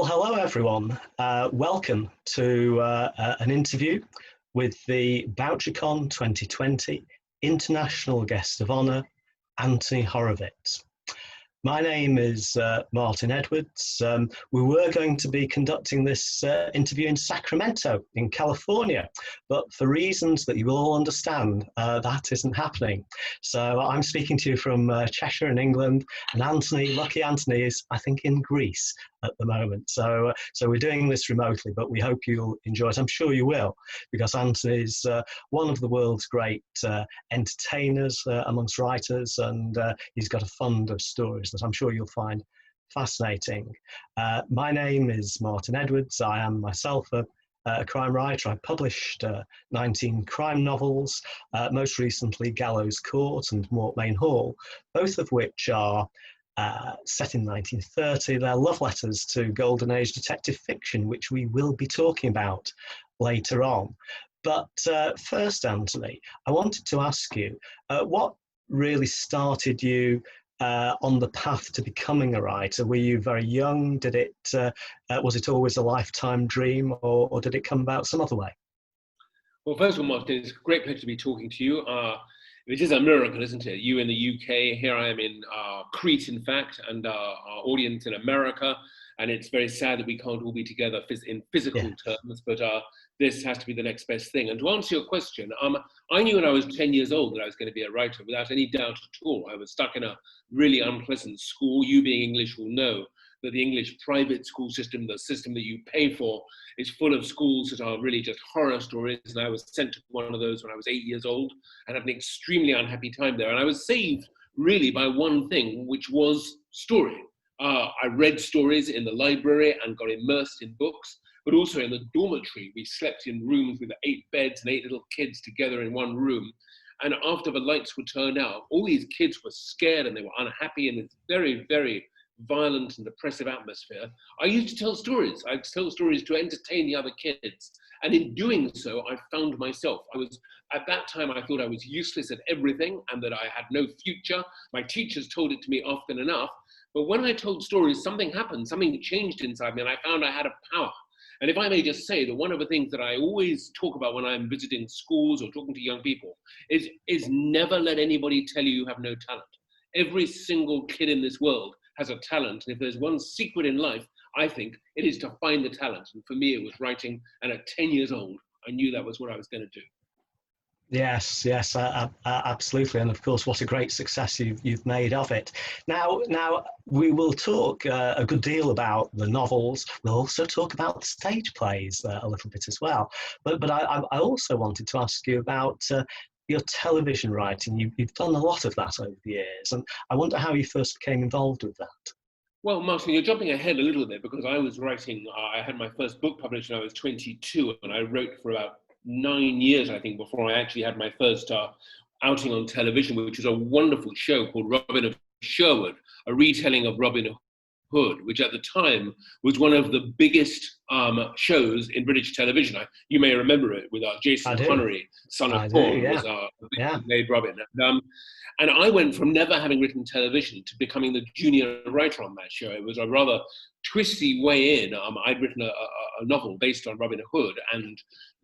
Well, hello everyone. Welcome to an interview with the Bouchercon 2020 International Guest of Honour, Anthony Horowitz. My name is Martin Edwards. We were going to be conducting this interview in Sacramento, in California, but for reasons that you will all understand, that isn't happening. So I'm speaking to you from Cheshire in England, and Anthony, lucky Anthony, is, I think, in Greece at the moment. So we're doing this remotely, but we hope you'll enjoy it. I'm sure you will, because Anthony is one of the world's great entertainers amongst writers, and he's got a fund of stories that I'm sure you'll find fascinating. My name is Martin Edwards. I am myself a crime writer. I published 19 crime novels, most recently Gallows Court and Mortmain Hall, both of which are set in 1930. They're love letters to golden age detective fiction, which we will be talking about later on. But first, Anthony, I wanted to ask you, what really started you on the path to becoming a writer? Were you very young? Did it was it always a lifetime dream, or did it come about some other way? Well, first of all, Martin, it's a great pleasure to be talking to you. It is a miracle, isn't it? You in the UK, here I am in Crete, in fact, and our audience in America. And it's very sad that we can't all be together in physical terms, but this has to be the next best thing. And to answer your question, I knew when I was 10 years old that I was going to be a writer without any doubt at all. I was stuck in a really unpleasant school. You being English will know that the English private school system, the system that you pay for, is full of schools that are really just horror stories. And I was sent to one of those when I was 8 years old and had an extremely unhappy time there. And I was saved really by one thing, which was story. I read stories in the library and got immersed in books, but also in the dormitory. We slept in rooms with 8 beds and 8 little kids together in one room. And after the lights were turned out, all these kids were scared and they were unhappy in this very, very violent and oppressive atmosphere. I used to tell stories. I'd tell stories to entertain the other kids. And in doing so, I found myself. At that time, I thought I was useless at everything and that I had no future. My teachers told it to me often enough. But when I told stories, something happened, something changed inside me, and I found I had a power. And if I may just say that one of the things that I always talk about when I'm visiting schools or talking to young people is never let anybody tell you have no talent. Every single kid in this world has a talent. And if there's one secret in life, I think it is to find the talent. And for me, it was writing. And at 10 years old, I knew that was what I was going to do. Yes, absolutely, and of course, what a great success you've made of it. Now we will talk a good deal about the novels. We'll also talk about the stage plays a little bit as well. But I also wanted to ask you about your television writing. You've done a lot of that over the years, and I wonder how you first became involved with that. Well, Martin, you're jumping ahead a little bit because I was writing. I had my first book published when I was 22, and I wrote for about 9 years, I think, before I actually had my first outing on television, which was a wonderful show called Robin of Sherwood, a retelling of Robin Hood, which at the time was one of the biggest shows in British television. You may remember it with Jason Connery, son of Thorne, was played Robin. And I went from never having written television to becoming the junior writer on that show. It was a rather twisty way in. I'd written a novel based on Robin Hood, and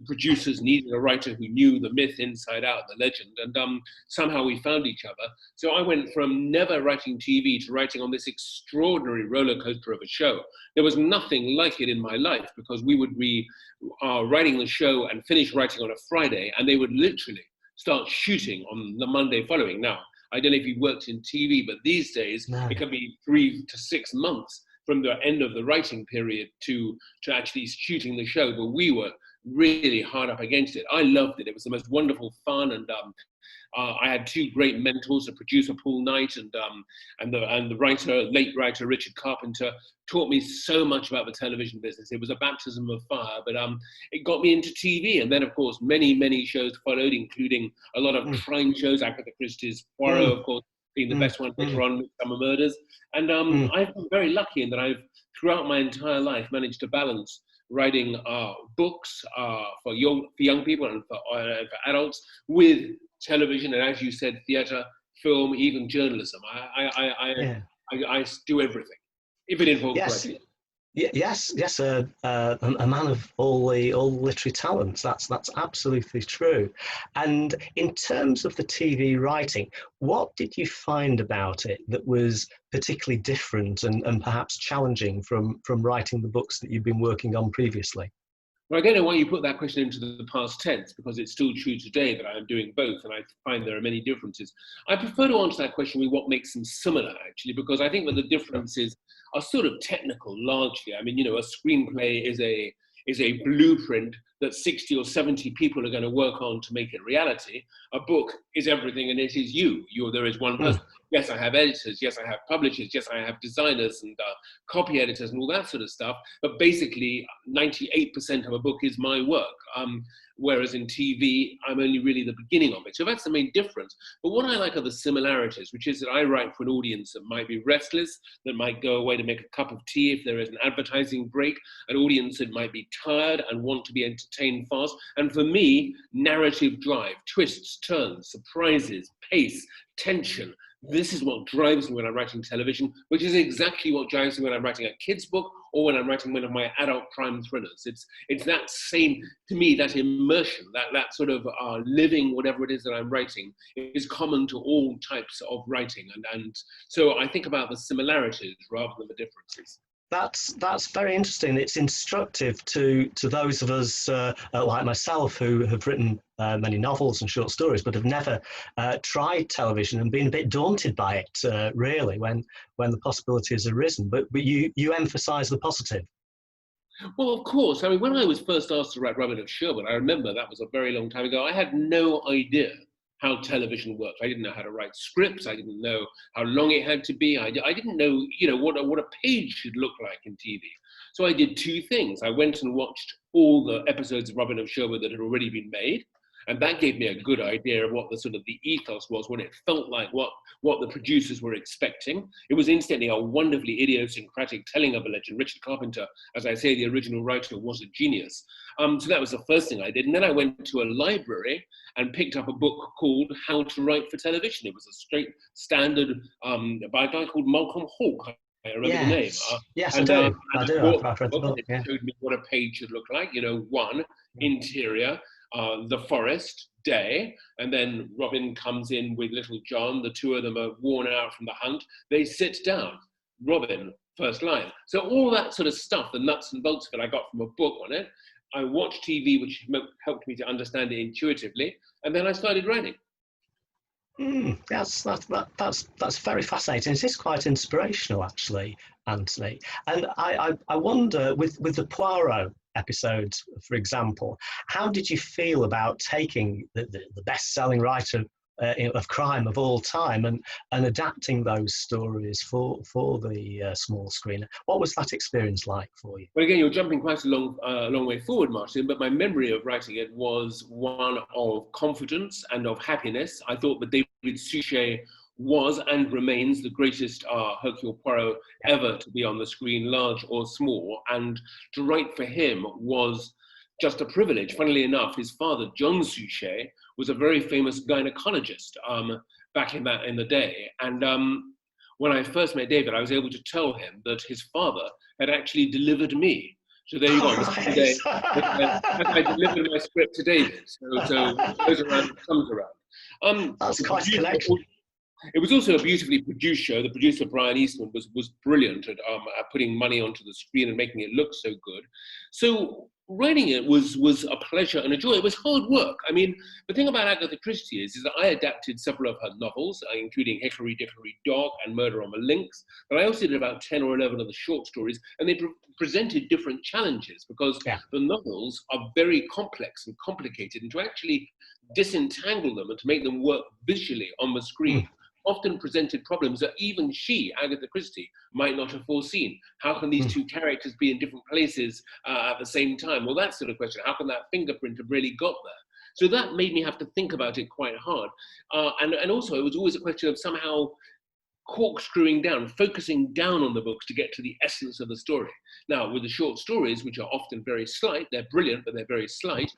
producers needed a writer who knew the myth inside out, the legend, and somehow we found each other. So I went from never writing TV to writing on this extraordinary roller coaster of a show. There was nothing like it in my life, because we would be writing the show and finish writing on a Friday, and they would literally start shooting on the Monday following. Now, I don't know if you've worked in TV, but these days it can be 3 to 6 months from the end of the writing period to actually shooting the show. But we were really hard up against it. I loved it. It was the most wonderful fun, and I had 2 great mentors, the producer Paul Knight and the late writer Richard Carpenter, taught me so much about the television business. It was a baptism of fire, but it got me into TV. And then, of course, many shows followed, including a lot of crime shows, Agatha Christie's Poirot, of course, being the best one later on, Midsomer Murders. And I've been very lucky in that I've, throughout my entire life, managed to balance writing books for young people and for adults with television, and as you said, theatre, film, even journalism. I do everything, if it involves writing. Yes, a man of all literary talents. That's absolutely true. And in terms of the TV writing, what did you find about it that was particularly different and perhaps challenging from writing the books that you've been working on previously? Well, I don't know why you put that question into the past tense, because it's still true today that I am doing both, and I find there are many differences. I prefer to answer that question with what makes them similar, actually, because I think that the differences are sort of technical, largely. I mean, you know, a screenplay is a blueprint that 60 or 70 people are going to work on to make it reality. A book is everything, and it is you. There is one person. Yes, I have editors. Yes, I have publishers. Yes, I have designers and copy editors and all that sort of stuff. But basically, 98% of a book is my work. Whereas in TV, I'm only really the beginning of it. So that's the main difference. But what I like are the similarities, which is that I write for an audience that might be restless, that might go away to make a cup of tea if there is an advertising break, an audience that might be tired and want to be entertained fast. And for me, narrative drive, twists, turns, surprises, pace, tension. This is what drives me when I'm writing television, which is exactly what drives me when I'm writing a kid's book or when I'm writing one of my adult crime thrillers. It's that same, to me, that immersion, that sort of living whatever it is that I'm writing is common to all types of writing. And so I think about the similarities rather than the differences. That's very interesting. It's instructive to those of us like myself who have written many novels and short stories, but have never tried television and been a bit daunted by it. Really, when the possibility has arisen. But you emphasise the positive. Well, of course. I mean, when I was first asked to write Robin of Sherwood, I remember that was a very long time ago. I had no idea how television worked. I didn't know how to write scripts. I didn't know how long it had to be. I didn't know, you know, what a page should look like in TV. So I did two things. I went and watched all the episodes of Robin of Sherwood that had already been made. And that gave me a good idea of what the sort of the ethos was, what it felt like, what the producers were expecting. It was instantly a wonderfully idiosyncratic telling of a legend. Richard Carpenter, as I say, the original writer, was a genius. So that was the first thing I did. And then I went to a library and picked up a book called How to Write for Television. It was a straight standard by a guy called Malcolm Hawke. I remember the name. Yes, I do. I do. I've read the book. It showed me what a page should look like. You know, one, interior, the forest, day, and then Robin comes in with Little John. The two of them are worn out from the hunt. They sit down. Robin, first line. So all that sort of stuff, the nuts and bolts of it, I got from a book on it. I watched TV, which helped me to understand it intuitively, and then I started writing. That's very fascinating. It is quite inspirational, actually, Anthony. And I wonder, with the Poirot episode, for example, how did you feel about taking the best-selling writer of crime of all time and adapting those stories for the small screen? What was that experience like for you? Well, again, you're jumping quite a long way forward, Martin, but my memory of writing it was one of confidence and of happiness. I thought that David Suchet was and remains the greatest Hercule Poirot ever to be on the screen, large or small, and to write for him was just a privilege. Funnily enough, his father, John Suchet, was a very famous gynecologist back in the day. And when I first met David, I was able to tell him that his father had actually delivered me. So there you go. Today, I delivered my script to David. So goes around, comes around. That's quite a connection. It was also a beautifully produced show. The producer, Brian Eastman, was brilliant at putting money onto the screen and making it look so good. So writing it was a pleasure and a joy. It was hard work. I mean, the thing about Agatha Christie is that I adapted several of her novels, including Hickory Dickory Dock and Murder on the Links, but I also did about 10 or 11 of the short stories, and they presented different challenges because the novels are very complex and complicated, and to actually disentangle them and to make them work visually on the screen often presented problems that even she, Agatha Christie, might not have foreseen. How can these two characters be in different places at the same time? Well, that sort of question. How can that fingerprint have really got there? So that made me have to think about it quite hard. And also, it was always a question of somehow corkscrewing down, focusing down on the books to get to the essence of the story. Now, with the short stories, which are often very slight, they're brilliant, but they're very slight,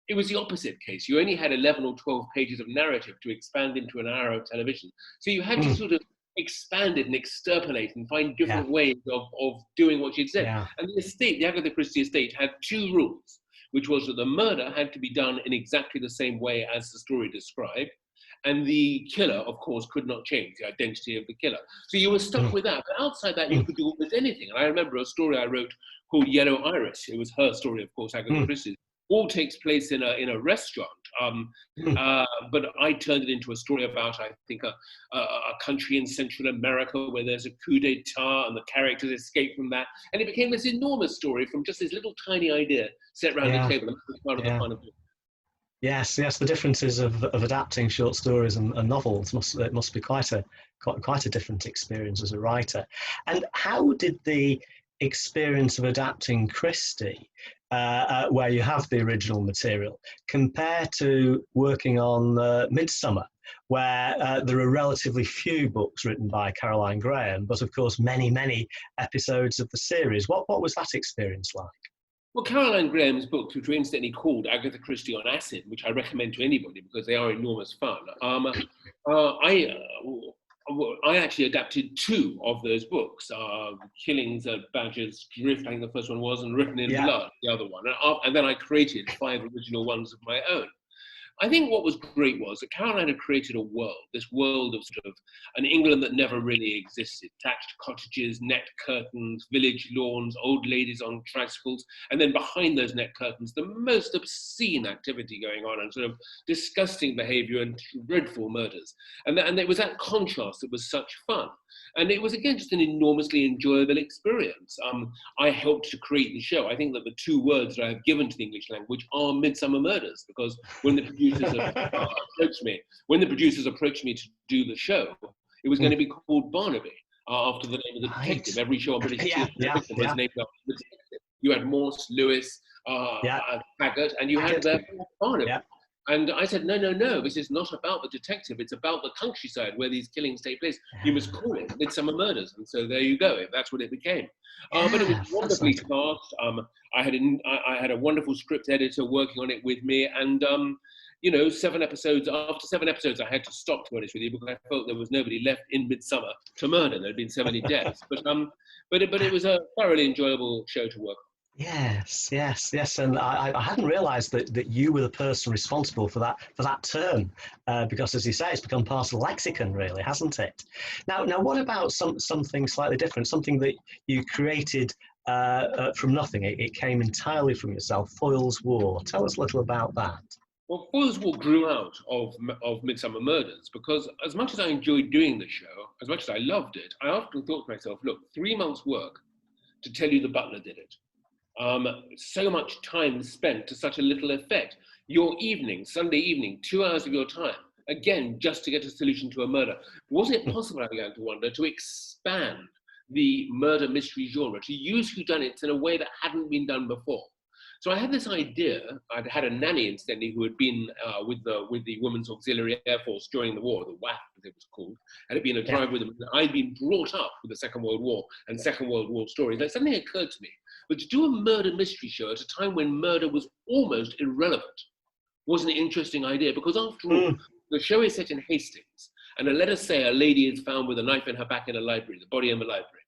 it was the opposite case. You only had 11 or 12 pages of narrative to expand into an hour of television. So you had to sort of expand it and extrapolate and find different ways of doing what she'd said. Yeah. And the estate, the Agatha Christie estate, had two rules, which was that the murder had to be done in exactly the same way as the story described, and the killer, of course, could not change the identity of the killer. So you were stuck with that. But outside that, you could do almost anything. And I remember a story I wrote called Yellow Iris. It was her story, of course, Agatha Christie's. All takes place in a restaurant. But I turned it into a story about, I think, a country in Central America where there's a coup d'etat and the characters escape from that. And it became this enormous story from just this little tiny idea set around the table. And that was part of the fun of it. Yes, the differences of adapting short stories and novels must be quite a different experience as a writer. And how did the experience of adapting Christie, where you have the original material, compare to working on Midsomer, where there are relatively few books written by Caroline Graham, but of course many episodes of the series? What was that experience like? Well, Caroline Graham's books, which were incidentally called Agatha Christie on Acid, which I recommend to anybody because they are enormous fun. I actually adapted two of those books, Killings at Badger's Drift, I think the first one was, and Written in Blood, the other one. And then I created 5 original ones of my own. I think what was great was that Caroline had created a world, this world of sort of an England that never really existed. Thatched cottages, net curtains, village lawns, old ladies on tricycles, and then behind those net curtains, the most obscene activity going on and sort of disgusting behavior and dreadful murders. And it was that contrast that was such fun. And it was, again, just an enormously enjoyable experience. I helped to create the show. I think that the 2 words that I have given to the English language are Midsomer Murders, because when the producers approached me to do the show, it was going to be called Barnaby, after the name of the detective. Every show on British television was named after the detective. You had Morse, Lewis, Taggart, and you had Barnaby. Yeah. And I said, no, this is not about the detective. It's about the countryside where these killings take place. You must call it Midsomer Murders. And so there you go. That's what it became. But it was wonderfully cast. I had a wonderful script editor working on it with me. And, 7 episodes, after 7 episodes, I had to stop, to be honest with you, because I felt there was nobody left in Midsomer to murder. There had been so many deaths. But it was a thoroughly enjoyable show to work on. Yes, and I hadn't realised that you were the person responsible for that term, because, as you say, it's become part of the lexicon, really, hasn't it? Now, what about something slightly different, something that you created from nothing? It came entirely from yourself, Foyle's War. Tell us a little about that. Well, Foyle's War grew out of Midsomer Murders, because as much as I enjoyed doing the show, as much as I loved it, I often thought to myself, look, 3 months' work to tell you the butler did it. So much time spent to such a little effect. Your evening, Sunday evening, 2 hours of your time, again, just to get a solution to a murder. Was it possible, I began to wonder, to expand the murder mystery genre, to use whodunits in a way that hadn't been done before? So I had this idea. I'd had a nanny, incidentally, who had been with the Women's Auxiliary Air Force during the war, the WAF, as it was called, and had been a driver with them. I'd been brought up with the Second World War and Second World War stories. And something occurred to me. But to do a murder mystery show at a time when murder was almost irrelevant was an interesting idea, because after all, the show is set in Hastings, and let us say a lady is found with a knife in her back in a library, the body in the library.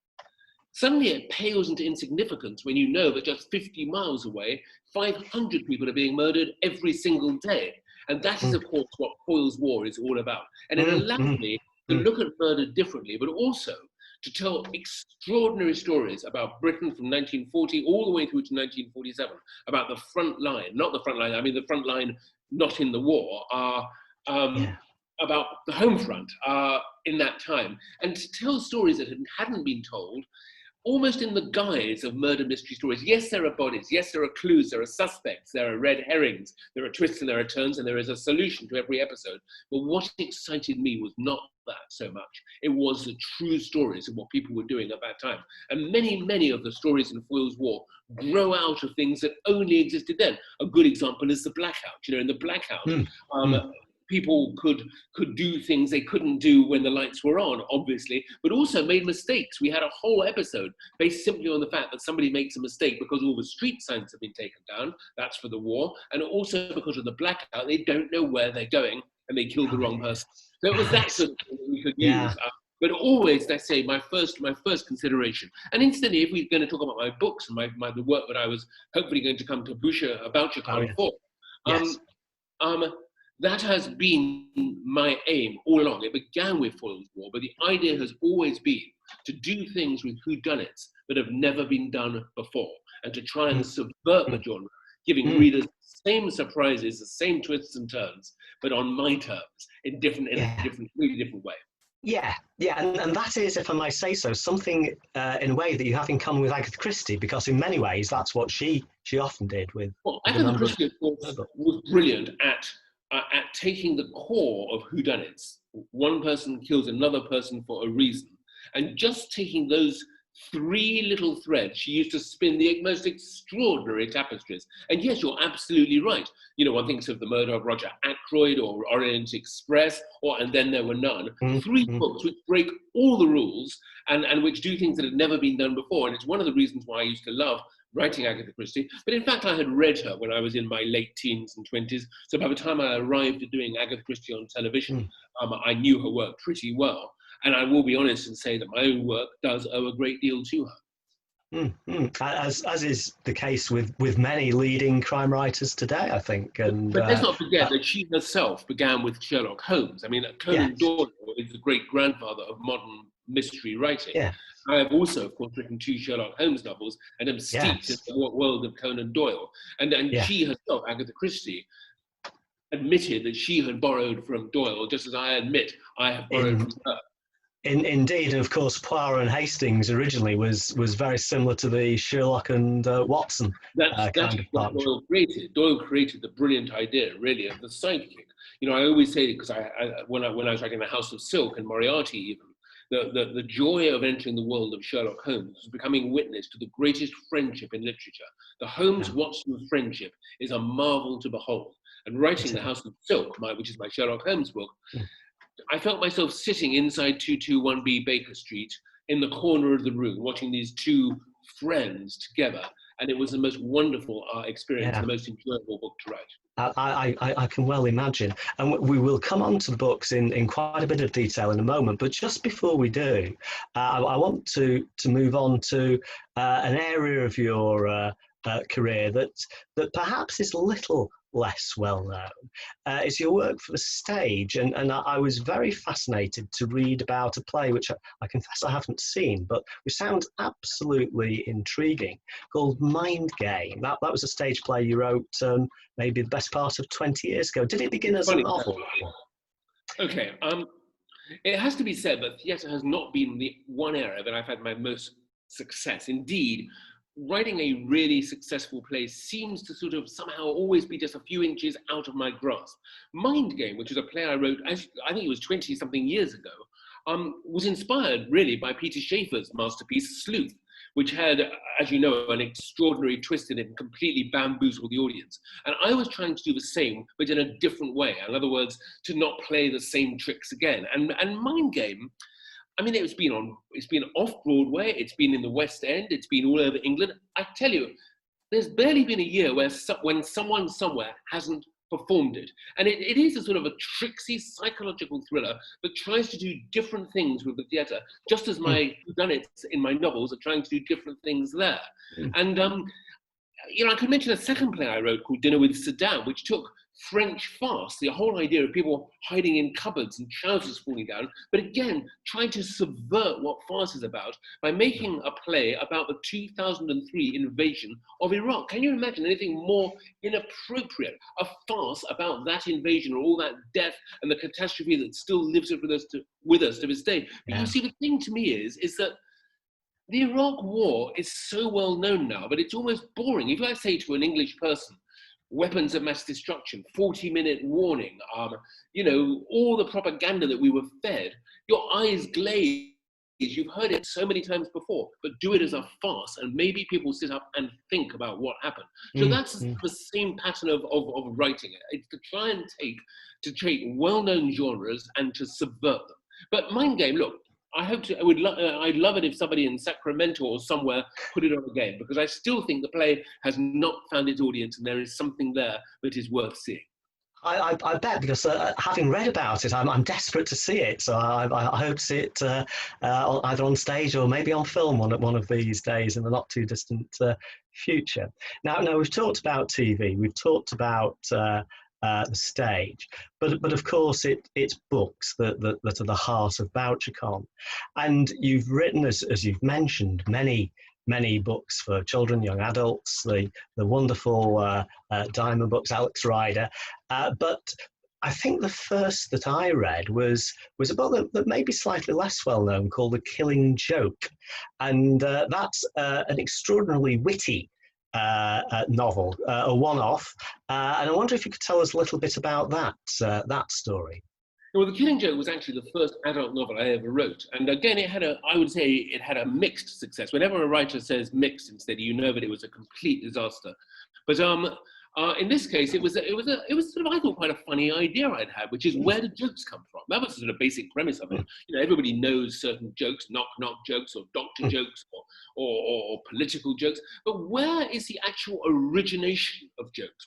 Suddenly it pales into insignificance when you know that just 50 miles away, 500 people are being murdered every single day. And that is, of course, what Foyle's War is all about. And it allowed me to look at murder differently, but also to tell extraordinary stories about Britain from 1940 all the way through to 1947, about the front line, not the front line, I mean the front line not in the war, about the home front in that time, and to tell stories that hadn't been told, almost in the guise of murder mystery stories. Yes, there are bodies, yes, there are clues, there are suspects, there are red herrings, there are twists and there are turns, and there is a solution to every episode. But what excited me was not that so much. It was the true stories of what people were doing at that time. And many of the stories in Foyle's War grow out of things that only existed then. A good example is the blackout. In the blackout, people could do things they couldn't do when the lights were on, obviously, but also made mistakes. We had a whole episode based simply on the fact that somebody makes a mistake because all the street signs have been taken down. That's for the war. And also because of the blackout, they don't know where they're going and they killed the wrong person. So it was that sort of thing that we could use. But always, I say, my first consideration. And incidentally, if we're going to talk about my books and the work that I was hopefully going to come to Bouchercon for, Yes. that has been my aim all along. It began with Foyle's War, but the idea has always been to do things with whodunits that have never been done before, and to try and subvert the genre, giving readers the same surprises, the same twists and turns, but on my terms, in a really different way. Yeah, and that is, if I may say so, something in a way that you have in common with Agatha Christie, because in many ways that's what she often did with. Well, Agatha Christie, of course, was brilliant at taking the core of whodunits. One person kills another person for a reason, and just taking those three little threads, she used to spin the most extraordinary tapestries. And yes, you're absolutely right. You know, one thinks of The Murder of Roger Ackroyd or Orient Express, And Then There Were None. Three books which break all the rules and which do things that had never been done before. And it's one of the reasons why I used to love writing Agatha Christie. But in fact, I had read her when I was in my late teens and 20s. So by the time I arrived at doing Agatha Christie on television, I knew her work pretty well. And I will be honest and say that my own work does owe a great deal to her. As is the case with many leading crime writers today, I think. But let's not forget that she herself began with Sherlock Holmes. I mean, Conan Doyle is the great-grandfather of modern mystery writing. Yeah. I have also, of course, written 2 Sherlock Holmes novels and am steeped in the world of Conan Doyle. And she herself, Agatha Christie, admitted that she had borrowed from Doyle, just as I admit I have borrowed from her. Indeed, and of course, Poirot and Hastings originally was very similar to the Sherlock and Watson That's what Doyle created. Doyle created the brilliant idea, really, of the sidekick. You know, I always say, because when I was writing The House of Silk and Moriarty even, the joy of entering the world of Sherlock Holmes was becoming witness to the greatest friendship in literature. The Holmes-Watson friendship is a marvel to behold. And writing The House of Silk, which is my Sherlock Holmes book, I felt myself sitting inside 221B Baker Street in the corner of the room, watching these two friends together. And it was the most wonderful experience, the most enjoyable book to write. I can well imagine. And we will come on to the books in quite a bit of detail in a moment. But just before we do, I want to move on to an area of your career that perhaps is a little less well known. It's your work for the stage, and I was very fascinated to read about a play which I confess I haven't seen, but which sounds absolutely intriguing, called Mind Game. That was a stage play you wrote maybe the best part of 20 years ago. Did it begin as a novel? Okay, it has to be said that theatre has not been the one area that I've had my most success. Indeed, writing a really successful play seems to sort of somehow always be just a few inches out of my grasp. Mind Game, which is a play I wrote, I think it was 20-something years ago, was inspired really by Peter Shaffer's masterpiece, Sleuth, which had, as you know, an extraordinary twist in it and completely bamboozled the audience. And I was trying to do the same, but in a different way. In other words, to not play the same tricks again. And Mind Game, I mean, it's been off Broadway, it's been in the West End, it's been all over England. I tell you, there's barely been a year when someone somewhere hasn't performed it. And it is a sort of a tricksy psychological thriller that tries to do different things with the theatre, just as my whodunits in my novels are trying to do different things there. And, you know, I could mention a second play I wrote called Dinner with Saddam, which took French farce, the whole idea of people hiding in cupboards and trousers falling down, but again, trying to subvert what farce is about by making a play about the 2003 invasion of Iraq. Can you imagine anything more inappropriate? A farce about that invasion or all that death and the catastrophe that still lives with us to this day. But you see, the thing to me is that the Iraq War is so well known now, but it's almost boring. If I say to an English person, weapons of mass destruction, 40-minute warning, you know, all the propaganda that we were fed, your eyes glaze. You've heard it so many times before, but do it as a farce, and maybe people sit up and think about what happened. So that's the same pattern of writing it. It's to try and take well-known genres and to subvert them. But Mind Game, look, I'd love it if somebody in Sacramento or somewhere put it on again, because I still think the play has not found its audience and there is something there that is worth seeing. I bet, because having read about it, I'm desperate to see it. So I hope to see it either on stage or maybe on film one of these days in the not too distant future. Now we've talked about TV, we've talked about the stage, but of course it's books that are the heart of BoucherCon, and you've written, as you've mentioned, many books for children, young adults, the wonderful Diamond books, Alex Rider. But I think the first that I read was a book that may be slightly less well known, called The Killing Joke. And that's an extraordinarily witty novel, a one-off. And I wonder if you could tell us a little bit about that story. Well, The Killing Joke was actually the first adult novel I ever wrote. And again, I would say it had a mixed success. Whenever a writer says mixed instead, you know that it was a complete disaster. But in this case, it was sort of, I thought, quite a funny idea I'd had, which is, where did jokes come from? That was sort of basic premise of it. You know, everybody knows certain jokes, knock jokes, or doctor jokes, or political jokes. But where is the actual origination of jokes?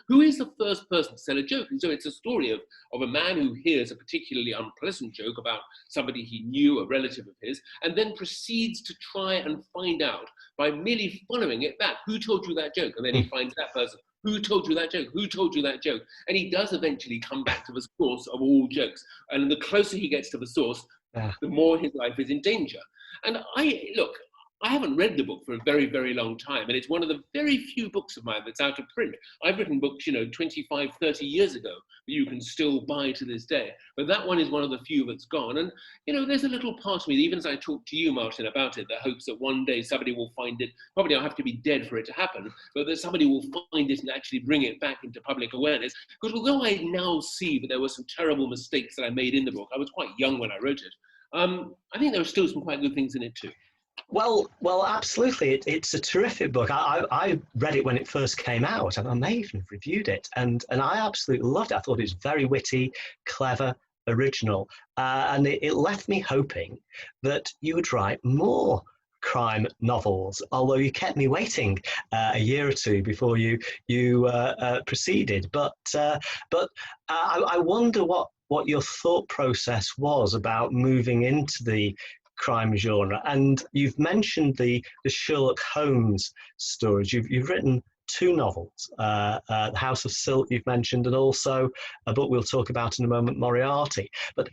Who is the first person to tell a joke? And so it's a story of a man who hears a particularly unpleasant joke about somebody he knew, a relative of his, and then proceeds to try and find out, by merely following it back, who told you that joke? And then he finds that person. Who told you that joke? Who told you that joke? And he does eventually come back to the source of all jokes. And the closer he gets to the source, the more his life is in danger. And I haven't read the book for a very, very long time, and it's one of the very few books of mine that's out of print. I've written books, 25, 30 years ago that you can still buy to this day. But that one is one of the few that's gone. And, there's a little part of me, even as I talk to you, Martin, about it, that hopes that one day somebody will find it. Probably I'll have to be dead for it to happen, but that somebody will find it and actually bring it back into public awareness. Because although I now see that there were some terrible mistakes that I made in the book, I was quite young when I wrote it, I think there are still some quite good things in it too. Well, absolutely. It's a terrific book. I read it when it first came out, and I may even have reviewed it, and I absolutely loved it. I thought it was very witty, clever, original, and it left me hoping that you would write more crime novels, although you kept me waiting a year or two before you proceeded. But I wonder what your thought process was about moving into the crime genre. And you've mentioned the Sherlock Holmes stories. You've written two novels, The House of Silk you've mentioned, and also a book we'll talk about in a moment, Moriarty. But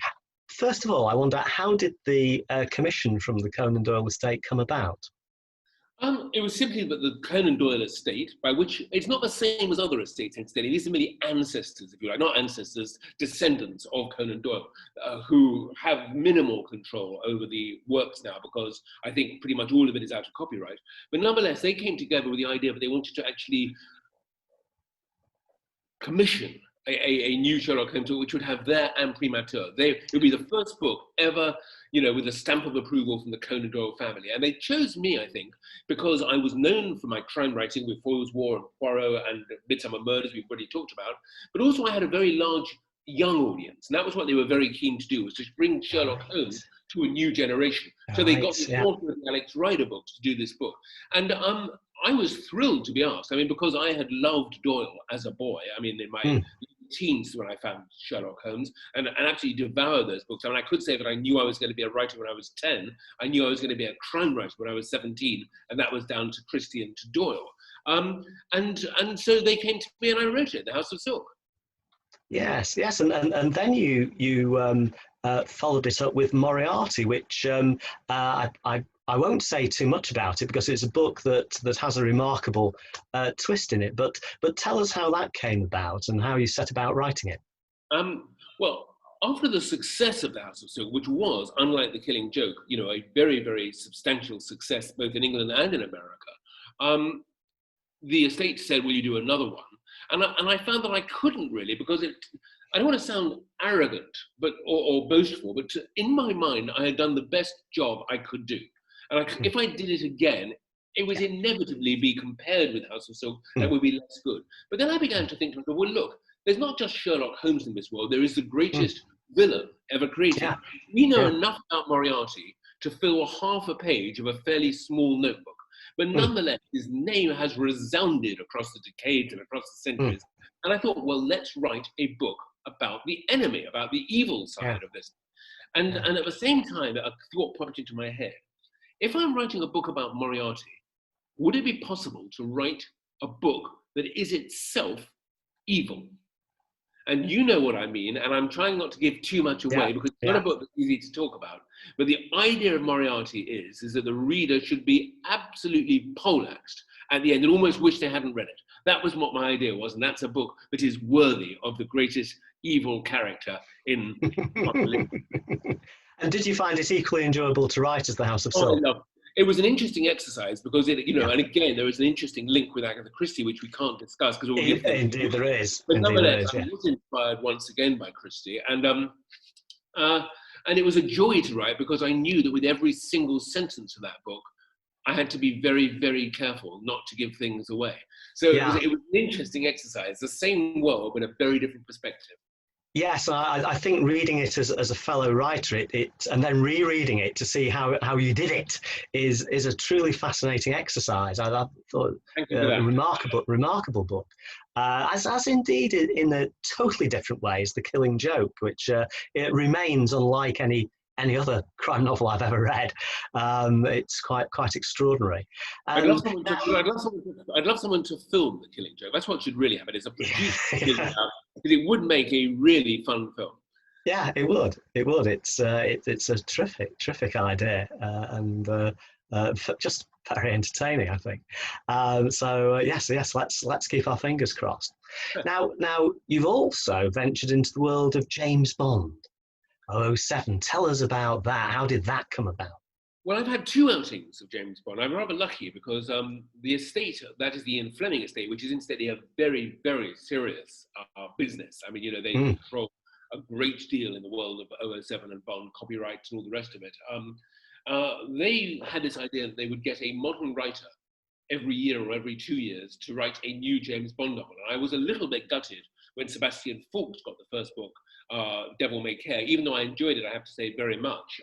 first of all, I wonder, how did the commission from the Conan Doyle estate come about? It was simply that the Conan Doyle estate, by which it's not the same as other estates, incidentally. These are merely ancestors, if you like, not ancestors, descendants of Conan Doyle, who have minimal control over the works now, because I think pretty much all of it is out of copyright. But nonetheless, they came together with the idea that they wanted to actually commission a new Sherlock Holmes, which would have their imprimatur. It would be the first book ever, with a stamp of approval from the Conan Doyle family. And they chose me, I think, because I was known for my crime writing with Foyle's War and Poirot and Midsomer Murders we've already talked about, but also I had a very large young audience. And that was what they were very keen to do, was to bring Sherlock Holmes to a new generation. So they got the author of the Alex Rider books to do this book. And I was thrilled to be asked. I mean, because I had loved Doyle as a boy. I mean, in my teens when I found Sherlock Holmes, and absolutely devoured those books. I mean, I could say that I knew I was going to be a writer when I was 10. I knew I was going to be a crime writer when I was 17, and that was down to Christie and to Doyle. And so they came to me and I wrote it, The House of Silk. Yes, and then you followed it up with Moriarty, which I won't say too much about it because it's a book that has a remarkable twist in it. But tell us how that came about and how you set about writing it. Well, after the success of The House of Silk, which was, unlike The Killing Joke, a very, very substantial success both in England and in America, the estate said, "Will you do another one?" And I found that I couldn't really, because I don't want to sound arrogant, or boastful, but in my mind, I had done the best job I could do. And if I did it again, it would inevitably be compared with House of Silk, that would be less good. But then I began to think, well, look, there's not just Sherlock Holmes in this world, there is the greatest villain ever created. Yeah. We know enough about Moriarty to fill half a page of a fairly small notebook. But nonetheless, his name has resounded across the decades and across the centuries And I thought, well, let's write a book about the enemy, about the evil side of this. And at the same time, a thought popped into my head. If I'm writing a book about Moriarty, would it be possible to write a book that is itself evil? And you know what I mean, and I'm trying not to give too much away because it's not a book that's easy to talk about. But the idea of Moriarty is that the reader should be absolutely poleaxed at the end and almost wish they hadn't read it. That was what my idea was, and that's a book that is worthy of the greatest evil character in And did you find it equally enjoyable to write as The House of Silk? It was an interesting exercise because it, and again, there is an interesting link with Agatha Christie, which we can't discuss because indeed there is. But nonetheless, I was inspired once again by Christie, and it was a joy to write because I knew that with every single sentence of that book, I had to be very, very careful not to give things away. So it was an interesting exercise, the same world, but a very different perspective. Yes, I think reading it as a fellow writer, and then rereading it to see how you did it is a truly fascinating exercise. I thought a remarkable book, as indeed in a totally different way is The Killing Joke, which it remains unlike any other crime novel I've ever read. It's quite extraordinary. I'd love someone to film The Killing Joke. That's what should really happen. It's a producer because it would make a really fun film. Yeah, it would. It's a terrific idea, and just very entertaining, I think. Yes, let's keep our fingers crossed. Now you've also ventured into the world of James Bond. 007. Tell us about that. How did that come about? Well, I've had two outings of James Bond. I'm rather lucky because the estate, that is the Ian Fleming estate, which is incidentally a very, very serious business. I mean, they control a great deal in the world of 007 and Bond, copyrights and all the rest of it. They had this idea that they would get a modern writer every year or every 2 years to write a new James Bond novel. And I was a little bit gutted when Sebastian Faulks got the first book, Devil May Care, even though I enjoyed it, I have to say, very much.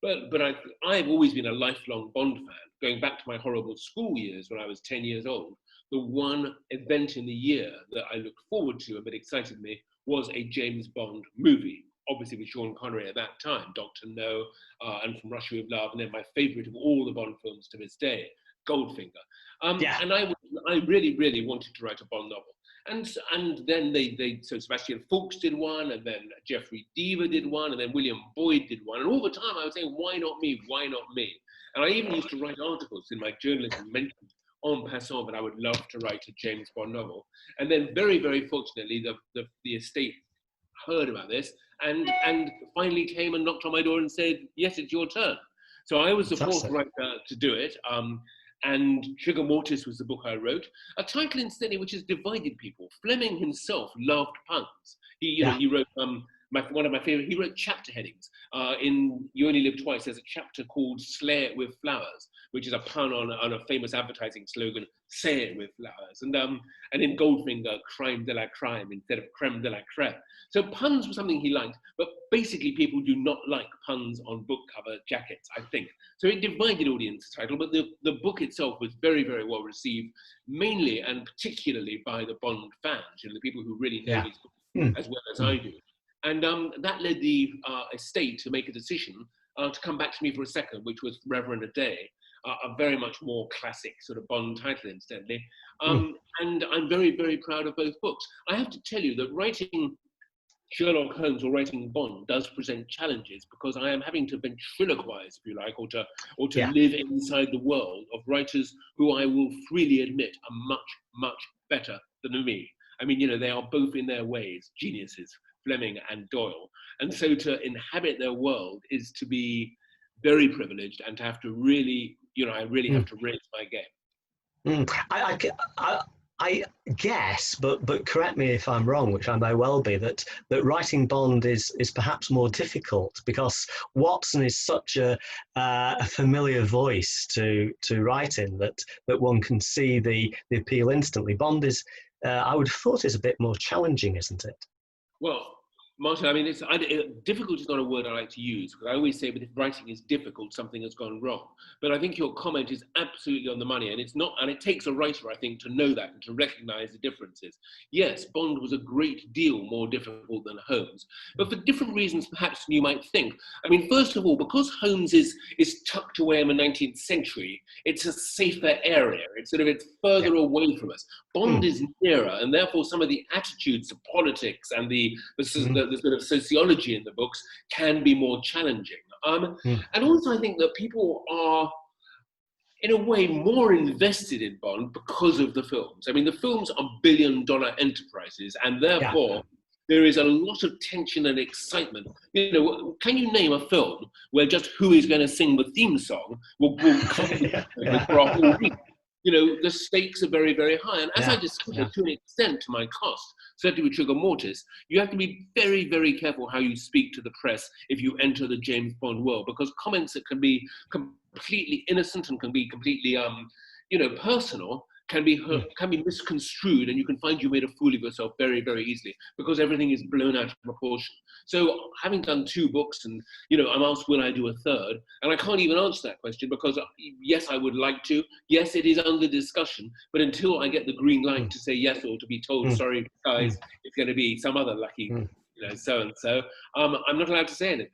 But I've always been a lifelong Bond fan, going back to my horrible school years when I was 10 years old. The one event in the year that I looked forward to and that excited me was a James Bond movie, obviously with Sean Connery at that time, Dr. No, and From Russia with Love, and then my favourite of all the Bond films to this day, Goldfinger. And I really, really wanted to write a Bond novel. And then so Sebastian Faulks did one, and then Jeffrey Deaver did one, and then William Boyd did one. And all the time I was saying, why not me? Why not me? And I even used to write articles in my journalism mentioned en passant that I would love to write a James Bond novel. And then very, very fortunately, the estate heard about this and finally came and knocked on my door and said, yes, it's your turn. So I was the fourth writer to do it. And Trigger Mortis was the book I wrote. A title, incidentally, which has divided people. Fleming himself loved puns. He wrote one of my favorite. He wrote chapter headings. In You Only Live Twice, there's a chapter called "Slay It with Flowers," which is a pun on a famous advertising slogan, "Say it with flowers." And in Goldfinger, "Crime de la crime" instead of "creme de la creme." So puns were something he liked, but basically people do not like puns on book cover jackets, I think. So it divided audience title, but the book itself was very, very well received, mainly and particularly by the Bond fans, the people who really know these books as well as I do. And that led the estate to make a decision to come back to me for a second, which was Forever and a Day, a very much more classic sort of Bond title, incidentally. And I'm very, very proud of both books. I have to tell you that writing Sherlock Holmes or writing Bond does present challenges because I am having to ventriloquize, if you like, or to live inside the world of writers who I will freely admit are much, much better than me. I mean, they are both in their ways geniuses, Fleming and Doyle. And so to inhabit their world is to be very privileged and to have to really, I really have to raise my game. I guess, but correct me if I'm wrong, which I may well be, that writing Bond is perhaps more difficult because Watson is such a familiar voice to write in that one can see the appeal instantly. Bond is, I would have thought, is a bit more challenging, isn't it? Well, Martin, I mean, difficult is not a word I like to use, because I always say, but if writing is difficult, something has gone wrong. But I think your comment is absolutely on the money, and it's not, and it takes a writer, I think, to know that and to recognize the differences. Yes, Bond was a great deal more difficult than Holmes, but for different reasons, perhaps, than you might think. I mean, first of all, because Holmes is tucked away in the 19th century, it's a safer area. It's further away from us. Bond is nearer, and therefore some of the attitudes to politics and the sort of sociology in the books can be more challenging. And also I think that people are, in a way, more invested in Bond because of the films. I mean, the films are billion-dollar enterprises, and therefore there is a lot of tension and excitement. You know, can you name a film where just who is going to sing the theme song will come for a whole week? You know, the stakes are very, very high. And as I discovered, to an extent, to my cost, certainly with Trigger Mortis, you have to be very, very careful how you speak to the press if you enter the James Bond world, because comments that can be completely innocent and can be completely, personal, can be misconstrued, and you can find you made a fool of yourself very, very easily, because everything is blown out of proportion. So having done 2 books, and I'm asked, will I do a third? And I can't even answer that question, because yes, I would like to. Yes, it is under discussion, but until I get the green light to say yes, or to be told, sorry guys, it's going to be some other lucky, so-and-so, I'm not allowed to say anything.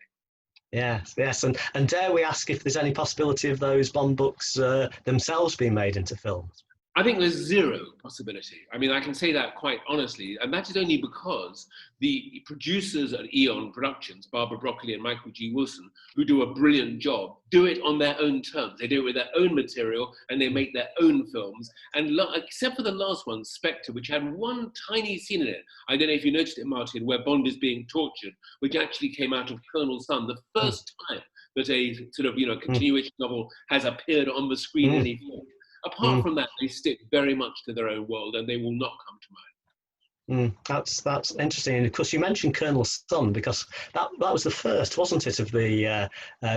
Yes, and dare we ask if there's any possibility of those Bond books themselves being made into films? I think there's zero possibility. I mean, I can say that quite honestly, and that is only because the producers at Eon Productions, Barbara Broccoli and Michael G. Wilson, who do a brilliant job, do it on their own terms. They do it with their own material, and they make their own films. And except for the last one, Spectre, which had one tiny scene in it, I don't know if you noticed it, Martin, where Bond is being tortured, which actually came out of Colonel Sun, the first time that a sort of continuation novel has appeared on the screen in any film. Apart from that, they stick very much to their own world, and they will not come to mine. That's interesting. And of course, you mentioned Colonel Sun, because that was the first, wasn't it, of the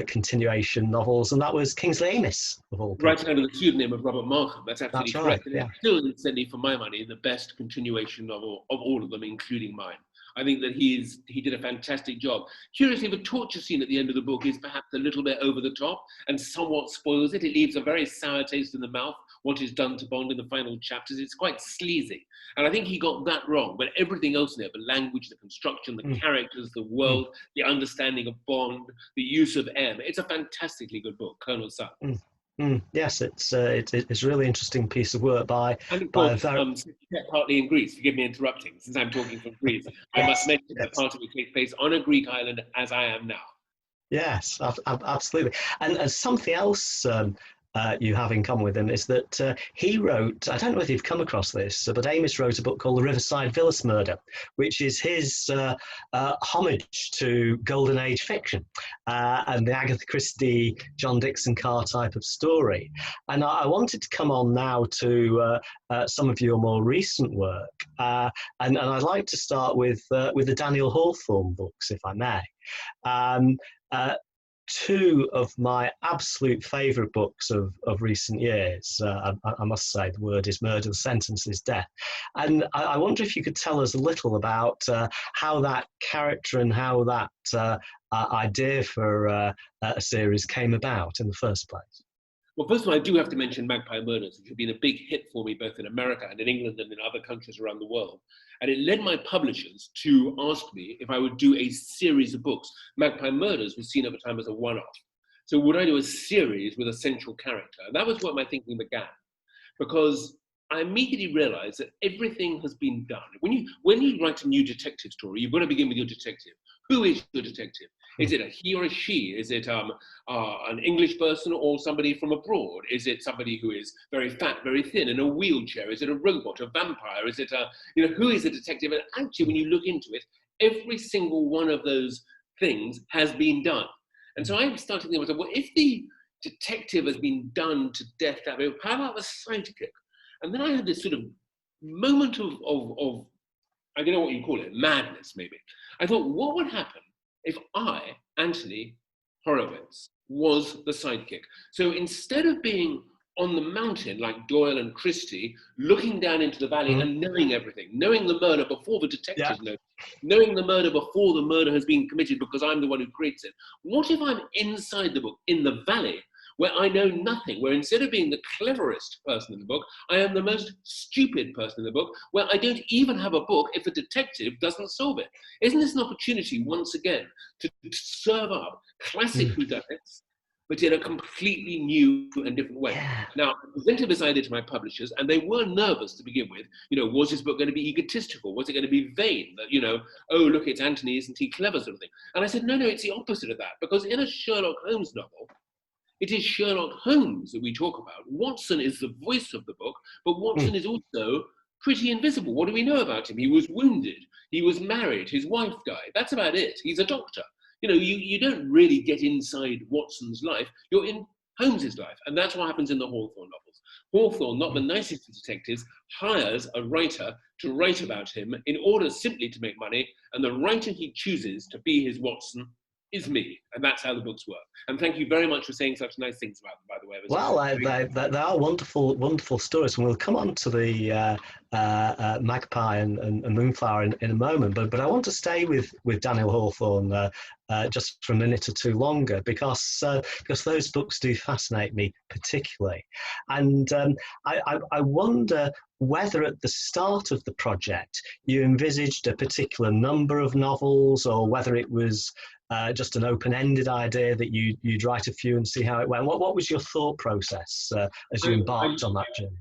continuation novels, and that was Kingsley Amis, of all people. Right under the pseudonym of Robert Markham. That's absolutely correct. Right, it's still, incidentally, for my money, the best continuation novel of all of them, including mine. I think that he did a fantastic job. Curiously, the torture scene at the end of the book is perhaps a little bit over the top and somewhat spoils it. It leaves a very sour taste in the mouth, what is done to Bond in the final chapters. It's quite sleazy. And I think he got that wrong. But everything else in it, the language, the construction, the characters, the world, the understanding of Bond, the use of M, it's a fantastically good book, Colonel Sun. Yes, it's a really interesting piece of work by partly in Greece. Forgive me interrupting, since I'm talking from Greece. I must mention that part of it takes place on a Greek island, as I am now. Yes, absolutely. And something else you have in common with him is that he wrote, I don't know if you've come across this, but Amis wrote a book called The Riverside Villas Murder, which is his homage to Golden Age fiction and the Agatha Christie, John Dixon Carr type of story. And I wanted to come on now to some of your more recent work. And I'd like to start with the Daniel Hawthorne books, if I may. 2 of my absolute favourite books of recent years. I must say, the word is murder, the sentence is death. And I wonder if you could tell us a little about how that character and how that idea for a series came about in the first place. Well, first of all, I do have to mention Magpie Murders, which has been a big hit for me both in America and in England and in other countries around the world. And it led my publishers to ask me if I would do a series of books. Magpie Murders was seen at the time as a one-off. So would I do a series with a central character? And that was where my thinking began, because I immediately realized that everything has been done. When you write a new detective story, you've got to begin with your detective. Who is your detective? Is it a he or a she? Is it an English person or somebody from abroad? Is it somebody who is very fat, very thin, in a wheelchair? Is it a robot, a vampire? Is it who is a detective? And actually, when you look into it, every single one of those things has been done. And so I started thinking, well, if the detective has been done to death that way, how about the sidekick? And then I had this sort of moment of I don't know what you call it, madness maybe. I thought, what would happen if I, Anthony Horowitz, was the sidekick? So instead of being on the mountain like Doyle and Christie, looking down into the valley and knowing everything, knowing the murder before the detectives know, knowing the murder before the murder has been committed because I'm the one who creates it. What if I'm inside the book, in the valley, where I know nothing, where instead of being the cleverest person in the book, I am the most stupid person in the book, where I don't even have a book if a detective doesn't solve it? Isn't this an opportunity, once again, to serve up classic whodunits, but in a completely new and different way? Yeah. Now, I presented this idea to my publishers, and they were nervous to begin with. Was this book going to be egotistical? Was it going to be vain? That, oh, look, it's Anthony, isn't he clever, sort of thing. And I said, no, it's the opposite of that, because in a Sherlock Holmes novel, it is Sherlock Holmes that we talk about. Watson is the voice of the book, but Watson is also pretty invisible. What do we know about him? He was wounded. He was married. His wife died. That's about it. He's a doctor. You don't really get inside Watson's life. You're in Holmes's life. And that's what happens in the Hawthorne novels. Hawthorne, not the nicest of detectives, hires a writer to write about him in order simply to make money. And the writer he chooses to be his Watson is me, and that's how the books work. And thank you very much for saying such nice things about them, by the way. Well, they are wonderful, wonderful stories, and we'll come on to the Magpie and Moonflower in a moment. But I want to stay with Daniel Hawthorne just for a minute or two longer, because those books do fascinate me particularly, and I wonder whether at the start of the project you envisaged a particular number of novels, or whether it was just an open-ended idea that you'd write a few and see how it went. What was your thought process as you embarked on that journey?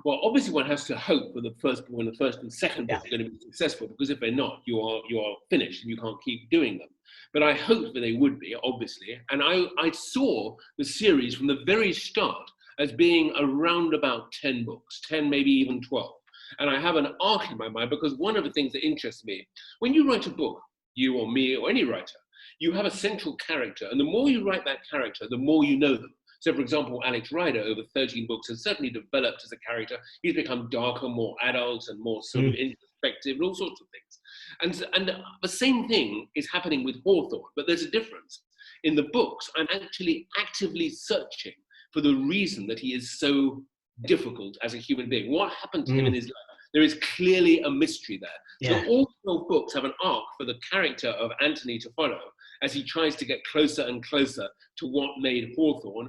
Well, obviously one has to hope when the first and second book are going to be successful, because if they're not, you are finished and you can't keep doing them. But I hoped that they would be, obviously. And I saw the series from the very start as being around about 10 books, 10, maybe even 12. And I have an arc in my mind, because one of the things that interests me, when you write a book, you or me or any writer, you have a central character, and the more you write that character, the more you know them. So, for example, Alex Rider, over 13 books, has certainly developed as a character. He's become darker, more adult, and more sort of introspective, and all sorts of things. And the same thing is happening with Hawthorne, but there's a difference. In the books, I'm actually actively searching for the reason that he is so difficult as a human being. What happened to him in his life? There is clearly a mystery there. Yeah. So all 12 books have an arc for the character of Anthony to follow as he tries to get closer and closer to what made Hawthorne.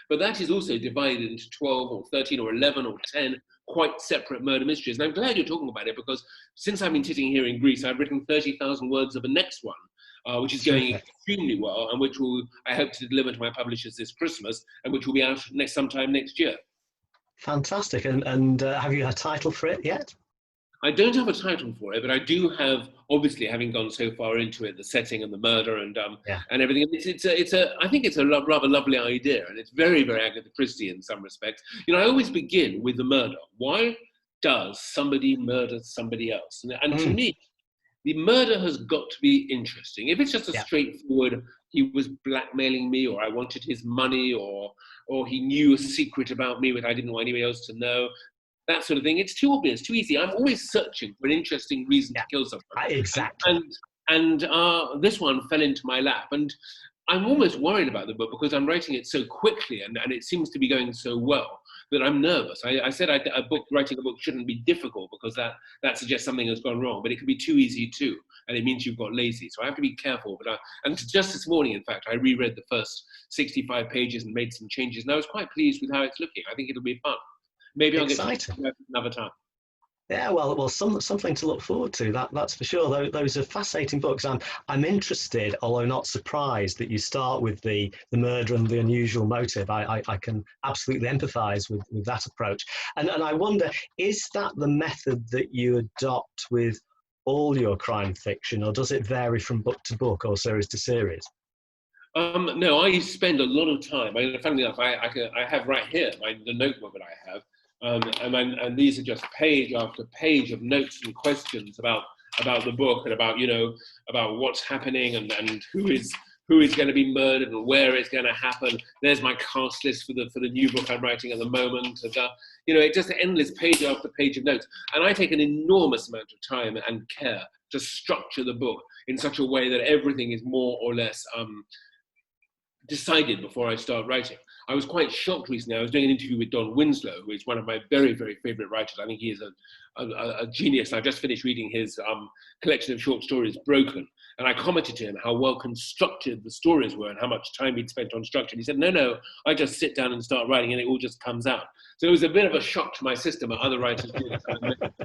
But that is also divided into 12 or 13 or 11 or 10 quite separate murder mysteries. And I'm glad you're talking about it, because since I've been sitting here in Greece, I've written 30,000 words of the next one, which is going extremely well, and which I hope to deliver to my publishers this Christmas, and which will be out sometime next year. Fantastic. And have you a title for it yet? I don't have a title for it, but I do have, obviously, having gone so far into it, the setting and the murder and everything. I think it's a rather lovely idea, and it's very, very Agatha Christie in some respects. I always begin with the murder. Why does somebody murder somebody else? And to me, the murder has got to be interesting. If it's just a straightforward, he was blackmailing me, or I wanted his money, or he knew a secret about me that I didn't want anybody else to know, that sort of thing, it's too obvious, too easy. I'm always searching for an interesting reason to kill someone. Exactly. And this one fell into my lap. And I'm almost worried about the book, because I'm writing it so quickly, and it seems to be going so well, that I'm nervous. I said writing a book shouldn't be difficult, because that suggests something has gone wrong, but it can be too easy too, and it means you've got lazy. So I have to be careful. And just this morning, in fact, I reread the first 65 pages and made some changes, and I was quite pleased with how it's looking. I think it'll be fun. Maybe I'll get to another time. Yeah, well, something to look forward to. That's for sure. Those are fascinating books. I'm interested, although not surprised, that you start with the murder and the unusual motive. I can absolutely empathise with that approach. And I wonder, is that the method that you adopt with all your crime fiction, or does it vary from book to book or series to series? No, I spend a lot of time. Funnily enough, I have right here the notebook that I have. And these are just page after page of notes and questions about the book, and about what's happening, and who is going to be murdered and where it's going to happen. There's my cast list for the new book I'm writing at the moment. And, it's just an endless page after page of notes. And I take an enormous amount of time and care to structure the book in such a way that everything is more or less decided before I start writing. I was quite shocked recently. I was doing an interview with Don Winslow, who is one of my very, very favorite writers. I think he is a genius. I just finished reading his collection of short stories, Broken. And I commented to him how well constructed the stories were and how much time he'd spent on structure. And he said, no, I just sit down and start writing and it all just comes out. So it was a bit of a shock to my system that other writers do this.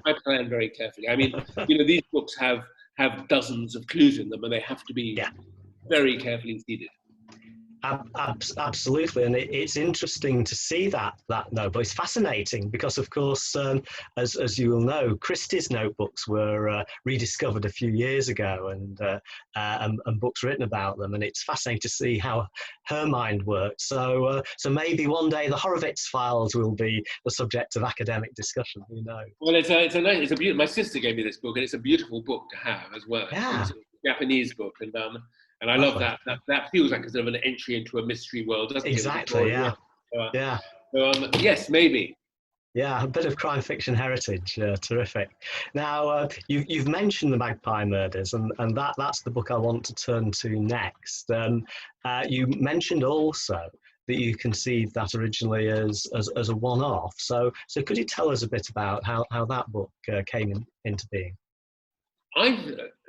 I plan very carefully. I mean, these books have dozens of clues in them and they have to be very carefully seeded. Absolutely, and it's interesting to see that notebook. It's fascinating because, of course, as you will know, Christie's notebooks were rediscovered a few years ago, and books written about them, and it's fascinating to see how her mind works. So maybe one day the Horowitz files will be the subject of academic discussion. Who knows? Well, it's a beautiful. My sister gave me this book, and it's a beautiful book to have as well. Yeah. It's a Japanese book, and I love that. That feels like a sort of an entry into a mystery world, doesn't it? Exactly, yeah. So, yes, maybe. Yeah, a bit of crime fiction heritage. Terrific. Now, you've mentioned the Magpie murders, and that's the book I want to turn to next. You mentioned also that you conceived that originally as a one-off. So could you tell us a bit about how that book came into being?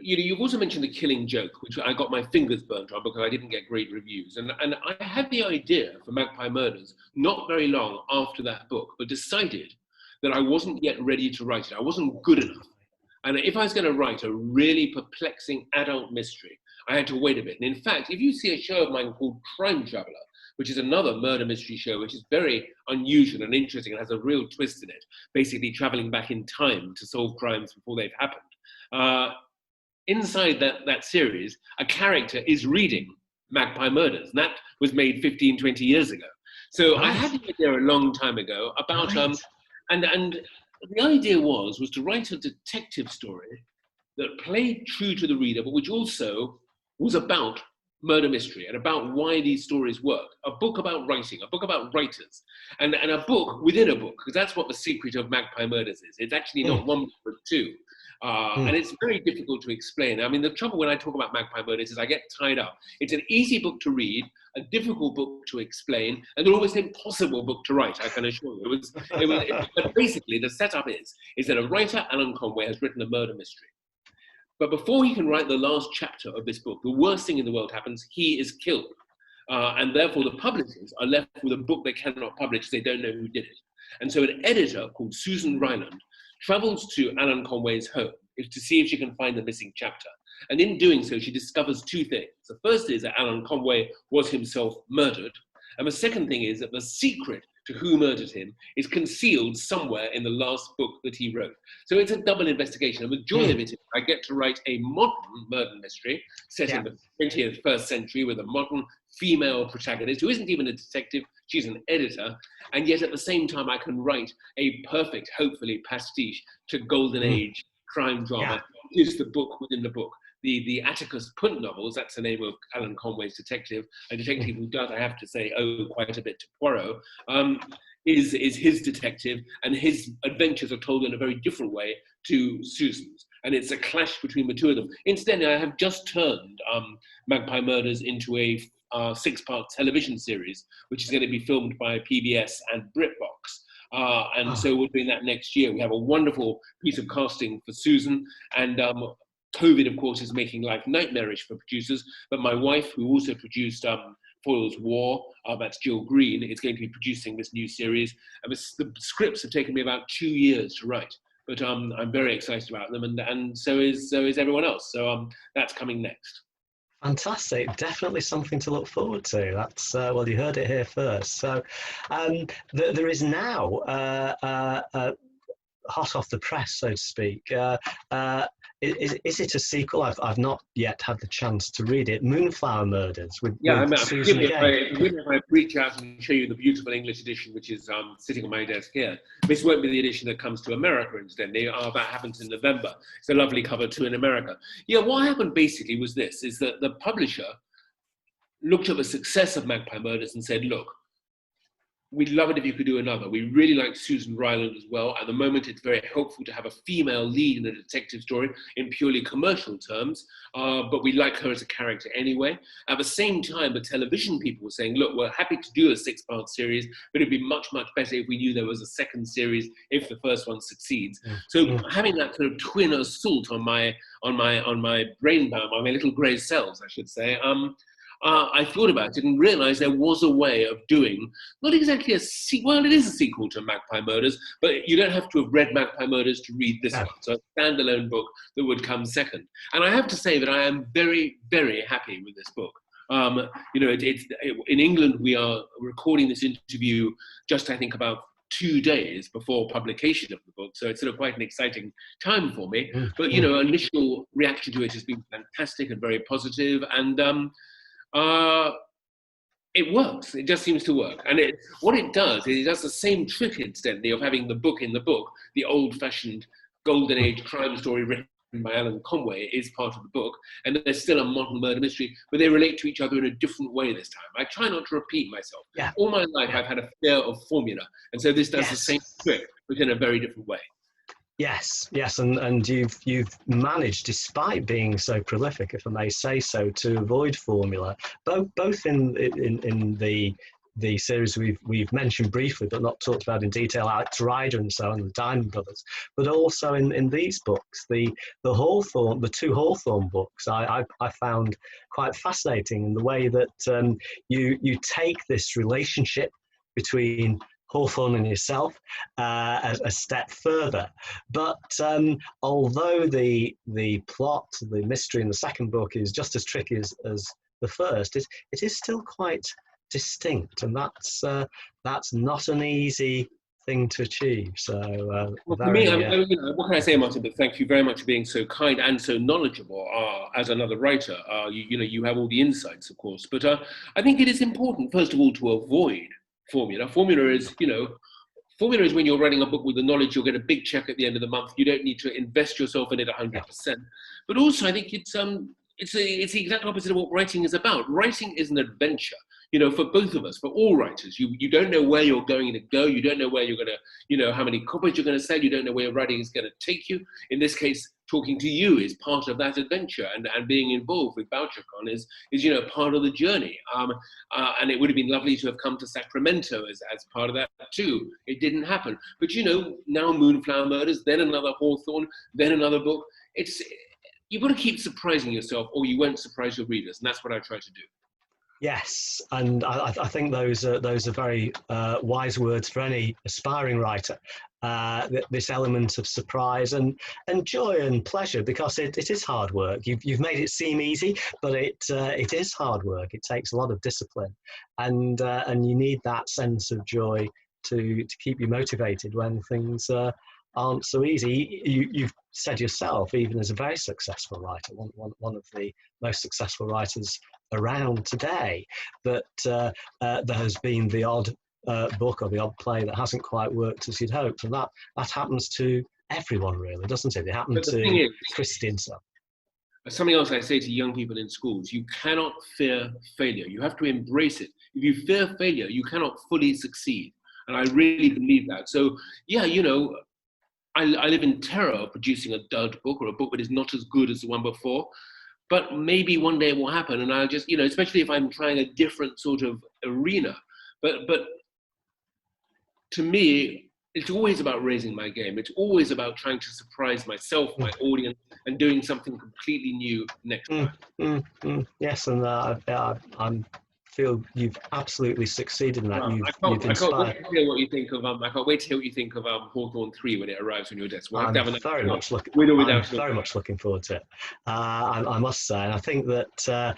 You've also mentioned The Killing Joke, which I got my fingers burnt on because I didn't get great reviews. And I had the idea for Magpie Murders not very long after that book, but decided that I wasn't yet ready to write it. I wasn't good enough. And if I was going to write a really perplexing adult mystery, I had to wait a bit. And in fact, if you see a show of mine called Crime Traveller, which is another murder mystery show, which is very unusual and interesting and has a real twist in it, basically traveling back in time to solve crimes before they've happened. Inside that series, a character is reading Magpie Murders, and that was made 15, 20 years ago. So I had the idea a long time ago about, and the idea was to write a detective story that played true to the reader, but which also was about murder mystery and about why these stories work. A book about writing, a book about writers, and a book within a book, because that's what the secret of Magpie Murders is. It's actually not one book, but two. And it's very difficult to explain. I mean, the trouble when I talk about Magpie Murders is I get tied up. It's an easy book to read, a difficult book to explain, and an almost impossible book to write, I can assure you. But basically, the setup is that a writer, Alan Conway, has written a murder mystery. But before he can write the last chapter of this book, the worst thing in the world happens, he is killed. And therefore, the publishers are left with a book they cannot publish because they don't know who did it. And so an editor called Susan Ryland travels to Alan Conway's home to see if she can find the missing chapter. And in doing so, she discovers two things. The first is that Alan Conway was himself murdered. And the second thing is that the secret to who murdered him is concealed somewhere in the last book that he wrote. So it's a double investigation. And the joy of it is I get to write a modern murder mystery set in the 21st century with a modern female protagonist who isn't even a detective, she's an editor, and yet at the same time I can write a perfect, hopefully, pastiche to Golden Age crime drama. Is the book within the book. The Atticus Punt novels, that's the name of Alan Conway's detective, a detective who does, I have to say, owe quite a bit to Poirot, is his detective, and his adventures are told in a very different way to Susan's. And it's a clash between the two of them. Incidentally, I have just turned Magpie Murders into a 6-part television series, which is going to be filmed by PBS and BritBox. So we're doing that next year. We have a wonderful piece of casting for Susan, and COVID, of course, is making life nightmarish for producers. But my wife, who also produced Foyle's War, that's Jill Green, is going to be producing this new series. And the scripts have taken me about 2 years to write, but I'm very excited about them, and so is everyone else. So that's coming next. Fantastic. Definitely something to look forward to. That's, well, you heard it here first. So there is now, hot off the press, so to speak, is it a sequel? I've not yet had the chance to read it. Moonflower Murders with Susan again. If I reach out and show you the beautiful English edition, which is sitting on my desk here. This won't be the edition that comes to America incidentally. That happens in November. It's a lovely cover too in America. Yeah, what happened basically was this, is that the publisher looked at the success of Magpie Murders and said, look, we'd love it if you could do another. We really like Susan Ryland as well. At the moment, it's very helpful to have a female lead in a detective story in purely commercial terms, but we like her as a character anyway. At the same time, the television people were saying, look, we're happy to do a 6-part series, but it'd be much, much better if we knew there was a second series if the first one succeeds. So having that sort of twin assault on my brain power, on my little grey cells, I should say, I thought about it and realised there was a way of doing, not exactly a sequel, well, it is a sequel to Magpie Murders, but you don't have to have read Magpie Murders to read this one. So a standalone book that would come second. And I have to say that I am very, very happy with this book. In England, we are recording this interview just, I think, about 2 days before publication of the book. So it's sort of quite an exciting time for me. But, initial reaction to it has been fantastic and very positive. And, it works. It just seems to work. And what it does is it does the same trick, incidentally, of having the book in the book. The old-fashioned golden age crime story written by Alan Conway is part of the book. And there's still a modern murder mystery, but they relate to each other in a different way this time. I try not to repeat myself. All my life, I've had a fear of formula. And so this does the same trick, but in a very different way. Yes, and you've managed, despite being so prolific, if I may say so, to avoid formula, both in the series we've mentioned briefly but not talked about in detail, Alex Rider and so on, the Diamond Brothers, but also in these books, the two Hawthorne books, I found quite fascinating in the way that you take this relationship between Hawthorne and yourself a step further. But although the plot, the mystery in the second book is just as tricky as the first, it is still quite distinct, and that's not an easy thing to achieve. So well, for me, what can I say, Martin? But thank you very much for being so kind and so knowledgeable as another writer. You have all the insights, of course. But I think it is important, first of all, to avoid formula. Formula is when you're writing a book with the knowledge you'll get a big check at the end of the month. You don't need to invest yourself in it 100%. But also, I think it's the exact opposite of what writing is about. Writing is an adventure. For both of us, for all writers, you don't know where you're going to go. You don't know where you're going to, how many copies you're going to sell. You don't know where your writing is going to take you. In this case, talking to you is part of that adventure, and being involved with BoucherCon is part of the journey. And it would have been lovely to have come to Sacramento as part of that too. It didn't happen. But now Moonflower Murders, then another Hawthorne, then another book. You've got to keep surprising yourself, or you won't surprise your readers, and that's what I try to do. Yes, and I think those are very wise words for any aspiring writer. This element of surprise and joy and pleasure, because it is hard work. You've made it seem easy, but it is hard work. It takes a lot of discipline, and you need that sense of joy to keep you motivated when things aren't so easy. You've said yourself, even as a very successful writer, one of the most successful writers around today, that there has been the odd book or the odd play that hasn't quite worked as you'd hoped, and that happens to everyone, really, doesn't it? It happened to Christie and so. Something else I say to young people in schools: you cannot fear failure. You have to embrace it. If you fear failure, you cannot fully succeed, and I really believe that. So yeah, I live in terror of producing a dud book or a book that is not as good as the one before. But maybe one day it will happen, and I'll just, especially if I'm trying a different sort of arena. But to me, it's always about raising my game. It's always about trying to surprise myself, my audience, and doing something completely new next time. Yes, and I feel you've absolutely succeeded in that. I can't wait to hear what you think of I can't wait to hear what you think of Hawthorne 3 when it arrives on your desk. We'll have to have very much looking forward to it. I must say, and I think that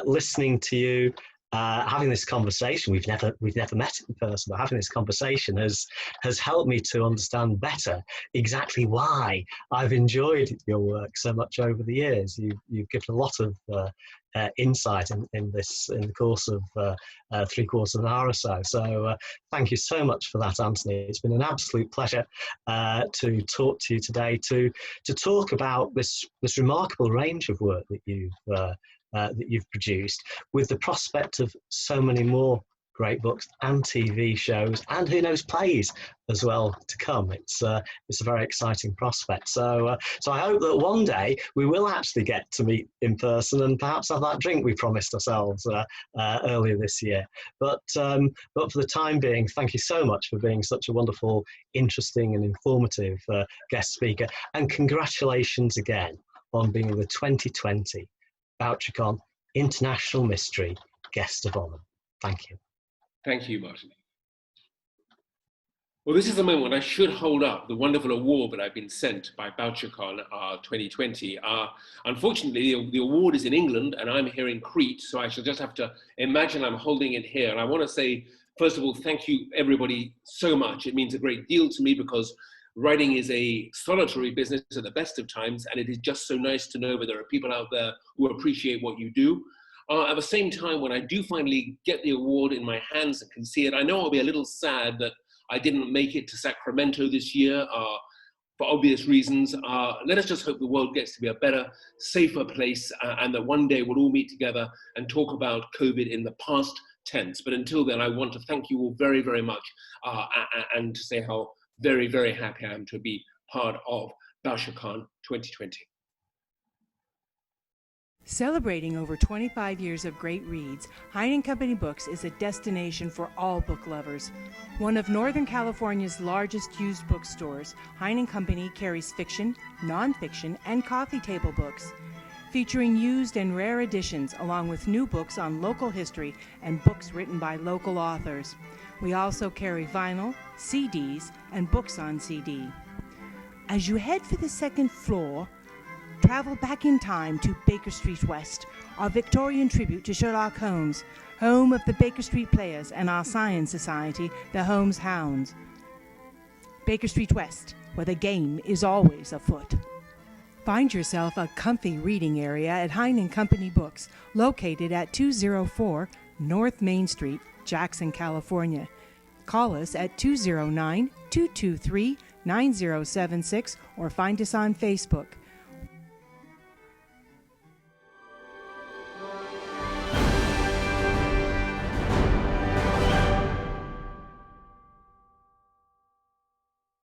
listening to you, having this conversation, we've never met in person, but having this conversation has helped me to understand better exactly why I've enjoyed your work so much over the years. You've given a lot of insight in the course of 3/4 of an hour or so. So thank you so much for that, Anthony. It's been an absolute pleasure to talk to you today, to talk about this remarkable range of work that you've produced, with the prospect of so many more great books and TV shows, and who knows, plays as well to come. It's a very exciting prospect. So I hope that one day we will actually get to meet in person and perhaps have that drink we promised ourselves earlier this year. But for the time being, thank you so much for being such a wonderful, interesting and informative guest speaker. And congratulations again on being the 2020 Bouchercon International Mystery Guest of Honour. Thank you. Thank you, Martin. Well, this is the moment when I should hold up the wonderful award that I've been sent by Bouchercon 2020. Unfortunately, the award is in England and I'm here in Crete, so I shall just have to imagine I'm holding it here. And I want to say, first of all, thank you everybody so much. It means a great deal to me because writing is a solitary business at the best of times, and it is just so nice to know that there are people out there who appreciate what you do. At the same time, when I do finally get the award in my hands and can see it, I know I'll be a little sad that I didn't make it to Sacramento this year for obvious reasons. Let us just hope the world gets to be a better, safer place and that one day we'll all meet together and talk about COVID in the past tense. But until then, I want to thank you all very, very much and to say how very, very happy I am to be part of Bouchercon 2020. Celebrating over 25 years of great reads, Hine & Company Books is a destination for all book lovers. One of Northern California's largest used bookstores, Hine & Company carries fiction, nonfiction, and coffee table books, featuring used and rare editions along with new books on local history and books written by local authors. We also carry vinyl, CDs, and books on CD. As you head for the second floor, travel back in time to Baker Street West, our Victorian tribute to Sherlock Holmes, home of the Baker Street Players and our science society, the Holmes Hounds. Baker Street West, where the game is always afoot. Find yourself a comfy reading area at Hine & Company Books, located at 204 North Main Street, Jackson, California. Call us at 209-223-9076 or find us on Facebook.